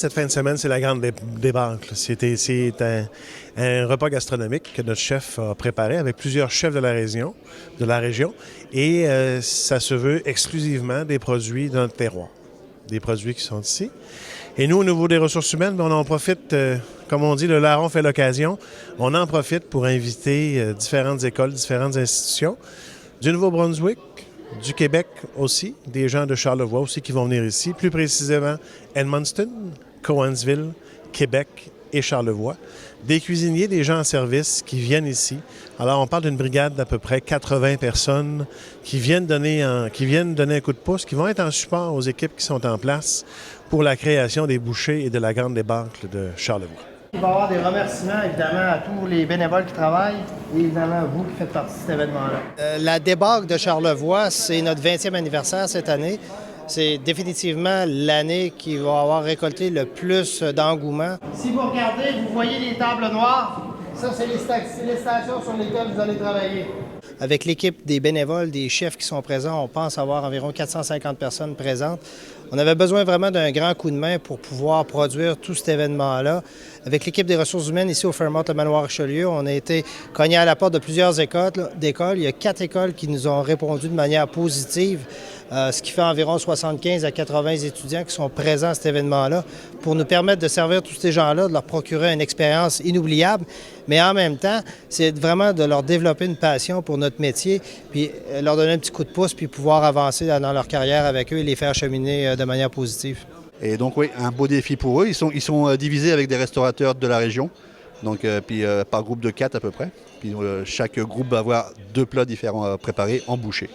Cette fin de semaine, c'est la grande débâcle. C'est un repas gastronomique que notre chef a préparé avec plusieurs chefs de la région. Et ça se veut exclusivement des produits de notre terroir, des produits qui sont ici. Et nous, au niveau des ressources humaines, on en profite, comme on dit, le larron fait l'occasion. On en profite pour inviter différentes écoles, différentes institutions du Nouveau-Brunswick, du Québec aussi, des gens de Charlevoix aussi qui vont venir ici, plus précisément Edmundston, Cowansville, Québec et Charlevoix. Des cuisiniers, des gens en service qui viennent ici. Alors, on parle d'une brigade d'à peu près 80 personnes qui viennent donner un coup de pouce, qui vont être en support aux équipes qui sont en place pour la création des bouchées et de la grande débâcle de Charlevoix. Il va y avoir des remerciements, évidemment, à tous les bénévoles qui travaillent et évidemment à vous qui faites partie de cet événement-là. La débâcle de Charlevoix, c'est notre 20e anniversaire cette année. C'est définitivement l'année qui va avoir récolté le plus d'engouement. Si vous regardez, vous voyez les tables noires. Ça, c'est les stations sur lesquelles vous allez travailler. Avec l'équipe des bénévoles, des chefs qui sont présents, on pense avoir environ 450 personnes présentes. On avait besoin vraiment d'un grand coup de main pour pouvoir produire tout cet événement-là. Avec l'équipe des ressources humaines ici au Fairmont, le manoir Richelieu, on a été cogné à la porte de plusieurs écoles. Il y a 4 écoles qui nous ont répondu de manière positive, ce qui fait environ 75 à 80 étudiants qui sont présents à cet événement-là pour nous permettre de servir tous ces gens-là, de leur procurer une expérience inoubliable, mais en même temps, c'est vraiment de leur développer une passion pour notre métier, puis leur donner un petit coup de pouce, puis pouvoir avancer dans leur carrière avec eux et les faire cheminer de manière positive. Et donc oui, un beau défi pour eux. Ils sont divisés avec des restaurateurs de la région, donc par groupe de 4 à peu près. Puis chaque groupe va avoir 2 plats différents préparés en bouchée.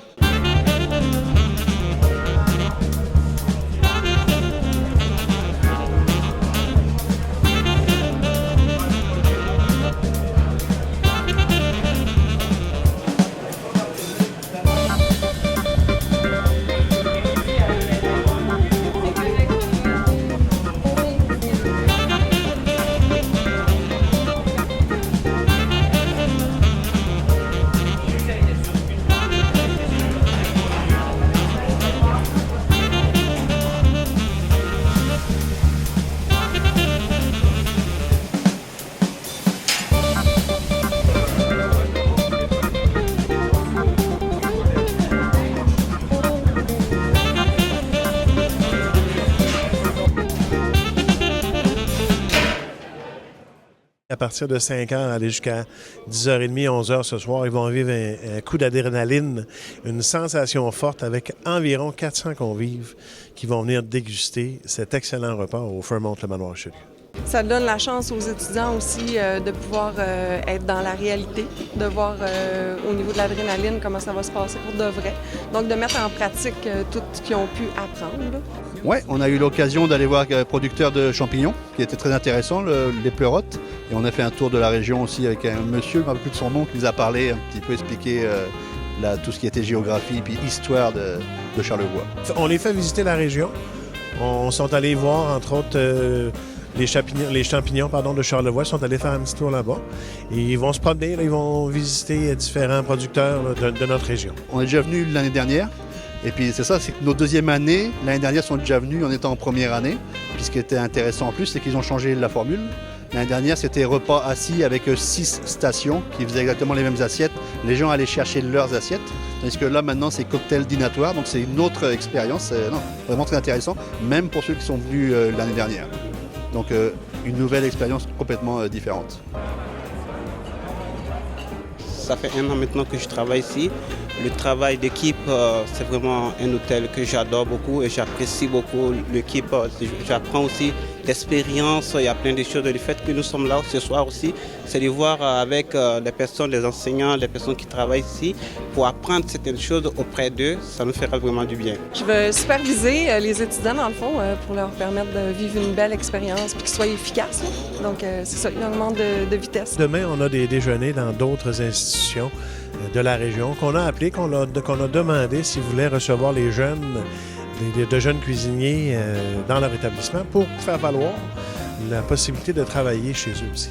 À partir de 5 heures, aller jusqu'à 10h30, 11h ce soir, ils vont vivre un coup d'adrénaline, une sensation forte avec environ 400 convives qui vont venir déguster cet excellent repas au Fairmont, le manoir Richelieu. Ça donne la chance aux étudiants aussi de pouvoir être dans la réalité, de voir au niveau de l'adrénaline comment ça va se passer pour de vrai. Donc de mettre en pratique tout ce qu'ils ont pu apprendre. Oui, on a eu l'occasion d'aller voir un producteur de champignons qui était très intéressant, les pleurotes. Et on a fait un tour de la région aussi avec un monsieur, je ne me rappelle plus de son nom, qui nous a parlé, un petit peu expliqué tout ce qui était géographie et histoire de Charlevoix. On les fait visiter la région. On sont allés voir, entre autres, les champignons de Charlevoix, sont allés faire un petit tour là-bas. Et ils vont se promener, ils vont visiter différents producteurs de notre région. On est déjà venus l'année dernière. Et puis c'est ça, c'est que nos deuxième année, l'année dernière, sont déjà venus en étant en première année. Puis ce qui était intéressant en plus, c'est qu'ils ont changé la formule. L'année dernière, c'était repas assis avec 6 stations qui faisaient exactement les mêmes assiettes. Les gens allaient chercher leurs assiettes. Tandis que là, maintenant, c'est cocktail dînatoire. Donc c'est une autre expérience. C'est vraiment très intéressant, même pour ceux qui sont venus l'année dernière. Donc une nouvelle expérience complètement différente. Ça fait 1 an maintenant que je travaille ici. Le travail d'équipe, c'est vraiment un hôtel que j'adore beaucoup et j'apprécie beaucoup l'équipe. J'apprends aussi l'expérience, il y a plein de choses. Le fait que nous sommes là ce soir aussi, c'est de voir avec les personnes, les enseignants, les personnes qui travaillent ici, pour apprendre certaines choses auprès d'eux, ça nous fera vraiment du bien. Je vais superviser les étudiants, dans le fond, pour leur permettre de vivre une belle expérience et qu'ils soient efficaces. Là. Donc, c'est ça, il augmente de vitesse. Demain, on a des déjeuners dans d'autres institutions de la région qu'on a appelé, qu'on a demandé s'ils voulaient recevoir les jeunes, de jeunes cuisiniers dans leur établissement pour faire valoir la possibilité de travailler chez eux aussi.